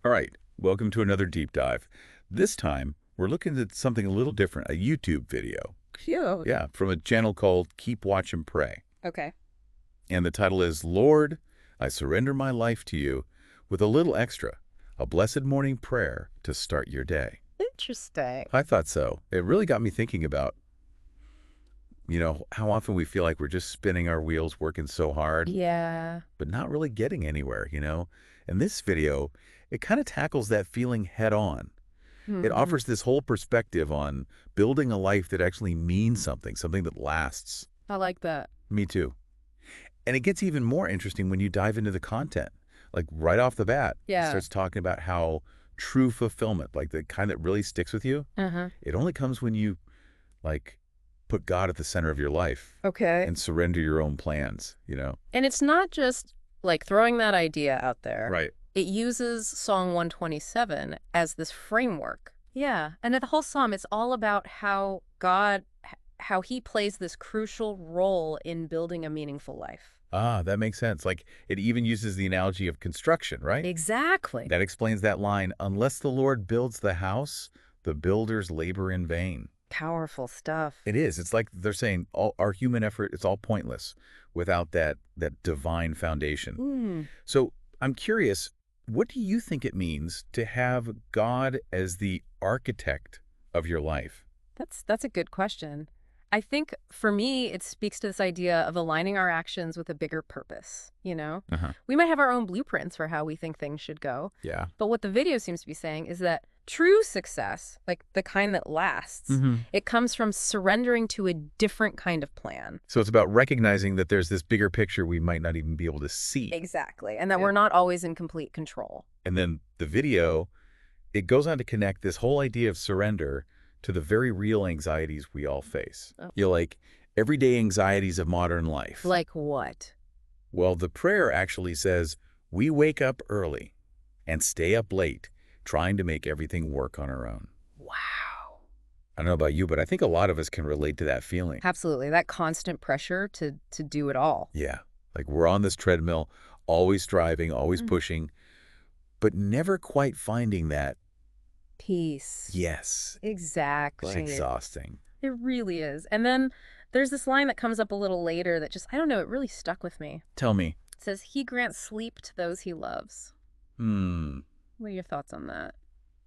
All right, welcome to another deep dive. This time, we're looking at something a little different, a YouTube video. Cute. Yeah, from a channel called Keep, Watch, and Pray. Okay. And the title is, Lord, I surrender my life to you with a little extra, a blessed morning prayer to start your day. Interesting. I thought so. It really got me thinking about, how often we feel like we're just spinning our wheels, working so hard, Yeah. but not really getting anywhere. And this video, it kind of tackles that feeling head on. It Hmm. offers this whole perspective on building a life that actually means something, something that lasts. I like that. Me too. And it gets even more interesting when you dive into the content. Like right off the bat, it Yeah. starts talking about how true fulfillment, like the kind that really sticks with you, Uh-huh. it only comes when you like put God at the center of your life Okay. and surrender your own plans. And it's not just like throwing that idea out there. Right. It uses Psalm 127 as this framework. Yeah. And the whole psalm, it's all about how how he plays this crucial role in building a meaningful life. Ah, that makes sense. Like it even uses the analogy of construction, right? Exactly. That explains that line, unless the Lord builds the house, the builders labor in vain. Powerful stuff. It is. It's like they're saying all our human effort, it's all pointless without that divine foundation. Hmm. So I'm curious, what do you think it means to have God as the architect of your life? That's a good question. I think for me, it speaks to this idea of aligning our actions with a bigger purpose, you know? Uh-huh. We might have our own blueprints for how we think things should go, Yeah. but what the video seems to be saying is that true success, like the kind that lasts, Hmm. it comes from surrendering to a different kind of plan. So it's about recognizing that there's this bigger picture we might not even be able to see. Exactly. And that Yeah. we're not always in complete control. And then the video, it goes on to connect this whole idea of surrender to the very real anxieties we all face. Oh. Like everyday anxieties of modern life. Like what? Well, the prayer actually says, we wake up early and stay up late trying to make everything work on our own. Wow. I don't know about you, but I think a lot of us can relate to that feeling. Absolutely. That constant pressure to do it all. Yeah. Like we're on this treadmill, always striving, always pushing, but never quite finding that Peace. yes. Exactly. It's exhausting. It really is. And then there's this line that comes up a little later that just, I don't know, it really stuck with me. Tell me. It says, he grants sleep to those he loves. Hmm. What are your thoughts on that?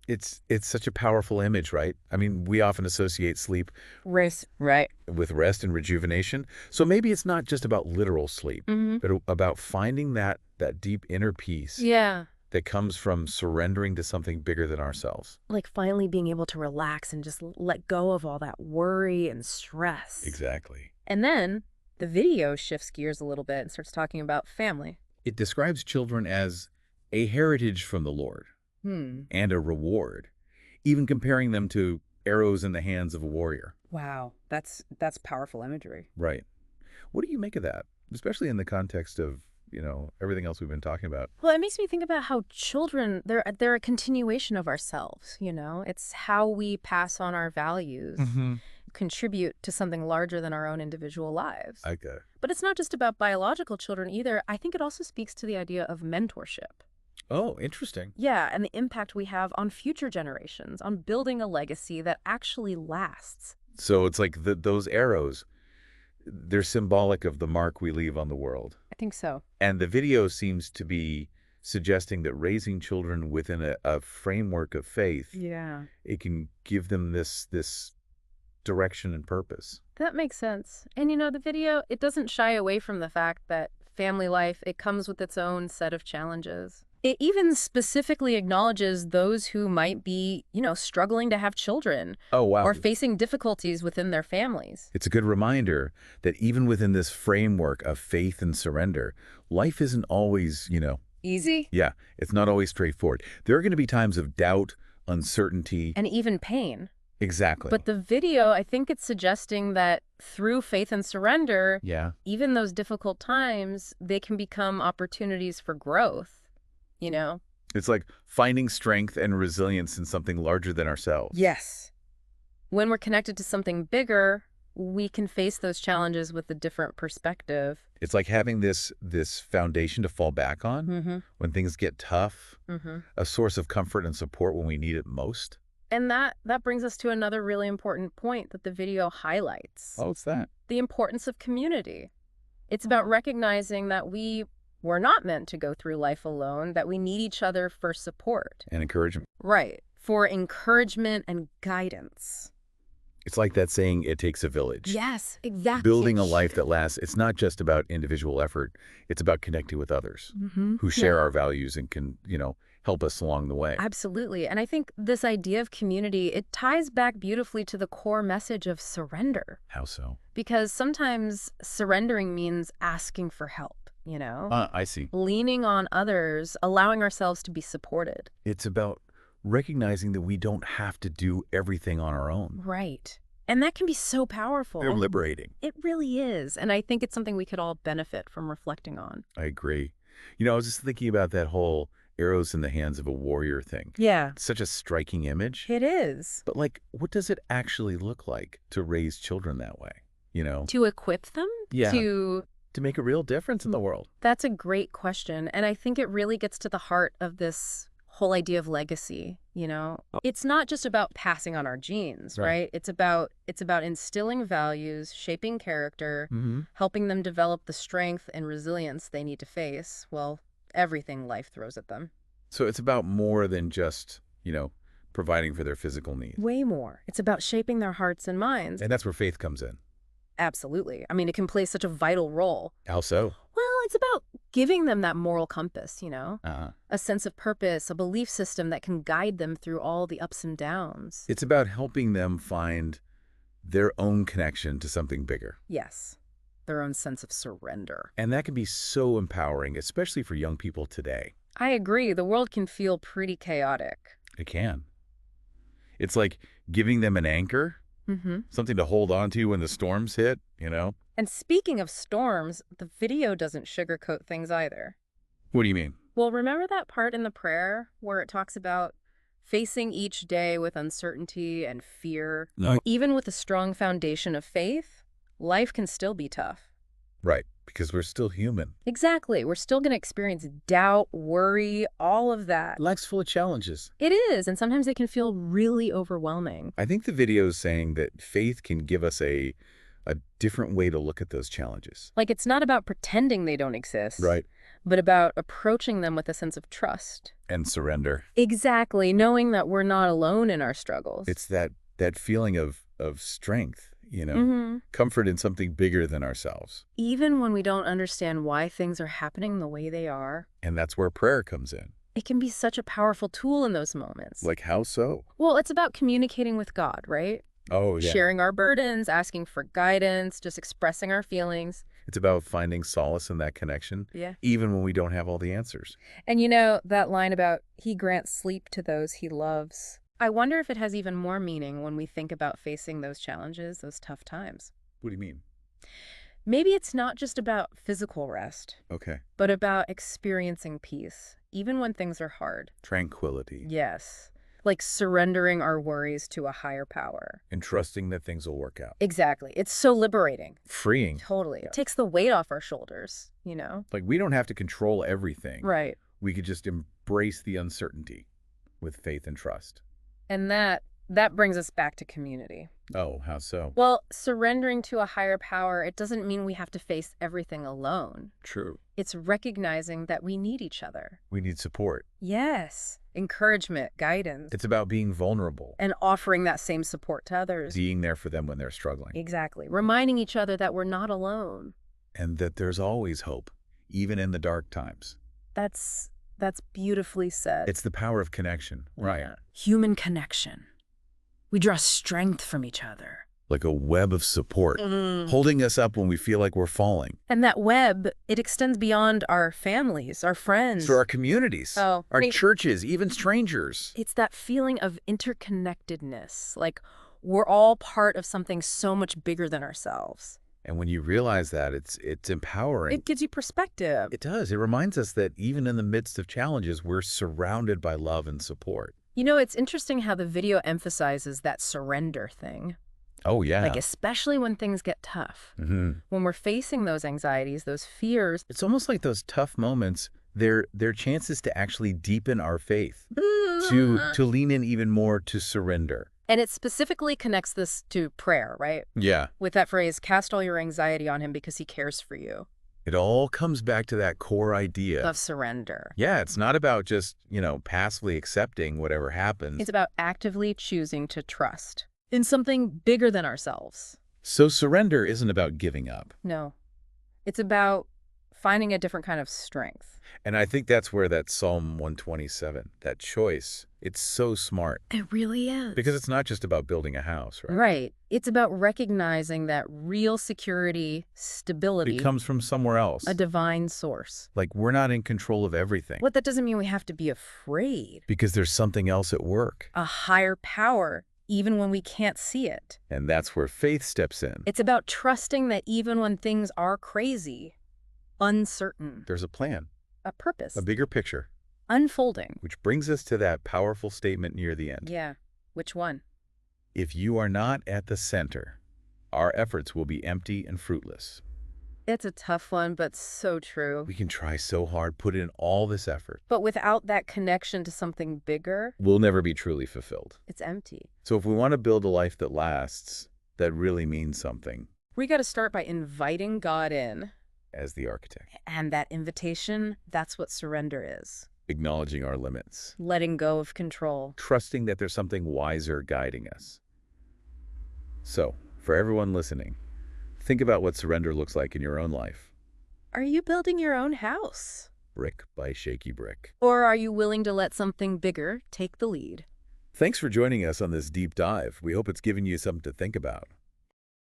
It's such a powerful image, right? I mean, we often associate sleep Rest. Right. with rest and rejuvenation. So maybe it's not just about literal sleep, Mm-hmm. but about finding that deep inner peace Yeah. that comes from surrendering to something bigger than ourselves. Like finally being able to relax and just let go of all that worry and stress. Exactly. And then the video shifts gears a little bit and starts talking about family. It describes children as a heritage from the Lord Hmm. and a reward, even comparing them to arrows in the hands of a warrior. Wow. That's powerful imagery. Right. What do you make of that, especially in the context of, everything else we've been talking about? Well, it makes me think about how children, they're a continuation of ourselves, you know? It's how we pass on our values, contribute to something larger than our own individual lives. Okay. But it's not just about biological children either. I think it also speaks to the idea of mentorship. Oh, interesting. Yeah, and the impact we have on future generations, on building a legacy that actually lasts. So it's like those arrows, they're symbolic of the mark we leave on the world. I think so. And the video seems to be suggesting that raising children within a framework of faith, Yeah. it can give them this direction and purpose. That makes sense. And you know, the video, it doesn't shy away from the fact that family life, it comes with its own set of challenges. It even specifically acknowledges those who might be, struggling to have children Oh, wow. or facing difficulties within their families. It's a good reminder that even within this framework of faith and surrender, life isn't always, Easy. yeah, it's not always straightforward. There are going to be times of doubt, uncertainty. And even pain. Exactly. But the video, I think it's suggesting that through faith and surrender, yeah. even those difficult times, they can become opportunities for growth, It's like finding strength and resilience in something larger than ourselves. Yes. When we're connected to something bigger, we can face those challenges with a different perspective. It's like having this foundation to fall back on Mm-hmm. when things get tough, Mm-hmm. a source of comfort and support when we need it most. And that brings us to another really important point that the video highlights. Oh, it's that. The importance of community. It's about recognizing that we're not meant to go through life alone, that we need each other for support. And encouragement. Right. For encouragement and guidance. It's like that saying, it takes a village. Yes, exactly. Building a life that lasts, it's not just about individual effort. It's about connecting with others who share our values and can, help us along the way. Absolutely. And I think this idea of community, it ties back beautifully to the core message of surrender. How so? Because sometimes surrendering means asking for help, I see. leaning on others, allowing ourselves to be supported. It's about recognizing that we don't have to do everything on our own. Right. And that can be so powerful. They're liberating. It really is. And I think it's something we could all benefit from reflecting on. I agree. I was just thinking about that whole arrows in the hands of a warrior thing. Yeah, It's such a striking image. it is. But what does it actually look like to raise children that way? To equip them? Yeah. To To make a real difference in the world. That's a great question. And I think it really gets to the heart of this whole idea of legacy, It's not just about passing on our genes, right? It's about instilling values, shaping character, helping them develop the strength and resilience they need to face, everything life throws at them. So it's about more than just, providing for their physical needs. Way more. It's about shaping their hearts and minds. And that's where faith comes in. Absolutely. I mean, it can play such a vital role. How so? Well, it's about giving them that moral compass, Uh-huh. a sense of purpose, a belief system that can guide them through all the ups and downs. It's about helping them find their own connection to something bigger. Yes, their own sense of surrender. And that can be so empowering, especially for young people today. I agree. The world can feel pretty chaotic. It can. It's like giving them an anchor, something to hold on to when the storms hit, And speaking of storms, the video doesn't sugarcoat things either. What do you mean? Well, remember that part in the prayer where it talks about facing each day with uncertainty and fear? No. Even with a strong foundation of faith, life can still be tough. Right, because we're still human. Exactly. We're still going to experience doubt, worry, all of that. Life's full of challenges. It is, and sometimes it can feel really overwhelming. I think the video is saying that faith can give us a different way to look at those challenges. Like, it's not about pretending they don't exist. Right. But about approaching them with a sense of trust. And surrender. Exactly. Knowing that we're not alone in our struggles. It's that feeling of strength, Mm-hmm. comfort in something bigger than ourselves. Even when we don't understand why things are happening the way they are, And that's where prayer comes in. it can be such a powerful tool in those moments. Like how so? Well, it's about communicating with God, right? Oh, yeah. Sharing our burdens, asking for guidance, just expressing our feelings. It's about finding solace in that connection, Yeah. even when we don't have all the answers. And that line about he grants sleep to those he loves. I wonder if it has even more meaning when we think about facing those challenges, those tough times. What do you mean? Maybe it's not just about physical rest, Okay. but about experiencing peace, even when things are hard. Tranquility. Yes. Like surrendering our worries to a higher power. And trusting that things will work out. Exactly. It's so liberating. Freeing. Totally. It takes the weight off our shoulders, Like we don't have to control everything. Right. We could just embrace the uncertainty with faith and trust. And that brings us back to community. Oh, how so? Well, surrendering to a higher power, it doesn't mean we have to face everything alone. True. It's recognizing that we need each other. We need support. Yes. Encouragement, guidance. It's about being vulnerable. And offering that same support to others. Being there for them when they're struggling. Exactly. Reminding each other that we're not alone. And that there's always hope, even in the dark times. That's beautifully said. It's the power of connection. Right. Yeah. Human connection. We draw strength from each other. Like a web of support, holding us up when we feel like we're falling. And that web, it extends beyond our families, our friends. For our communities, Oh, our great. churches, even strangers. It's that feeling of interconnectedness. Like we're all part of something so much bigger than ourselves. And when you realize that, it's empowering. It gives you perspective. It does. It reminds us that even in the midst of challenges, we're surrounded by love and support. It's interesting how the video emphasizes that surrender thing. Oh, Like, yeah. especially when things get tough. Hmm. When we're facing those anxieties, those fears. It's almost like those tough moments, they're chances to actually deepen our faith, to lean in even more, to surrender. And it specifically connects this to prayer, right? Yeah. With that phrase, cast all your anxiety on him because he cares for you, It all comes back to that core idea. of surrender. Yeah, it's not about just, passively accepting whatever happens. It's about actively choosing to trust in something bigger than ourselves. So surrender isn't about giving up. No, it's about finding a different kind of strength. And I think that's where that Psalm 127, that choice, it's so smart. It really is. Because it's not just about building a house, right? Right. It's about recognizing that real security, stability, It comes from somewhere else. a divine source. Like we're not in control of everything. What that doesn't mean we have to be afraid. Because there's something else at work. A higher power, even when we can't see it. And that's where faith steps in. It's about trusting that even when things are crazy, uncertain, There's a plan, a purpose, a bigger picture, unfolding. which brings us to that powerful statement near the end. Yeah. Which one? If you are not at the center, our efforts will be empty and fruitless. It's a tough one, but so true. We can try so hard, put in all this effort. But without that connection to something bigger, We'll never be truly fulfilled. it's empty. So if we want to build a life that lasts, that really means something, We got to start by inviting God in. as the architect, And that invitation, that's what surrender is. acknowledging our limits, Letting go of control. trusting that there's something wiser guiding us. So, for everyone listening, think about what surrender looks like in your own life, Are you building your own house? brick by shaky brick. Or are you willing to let something bigger take the lead? Thanks for joining us on this deep dive. We hope it's given you something to think about.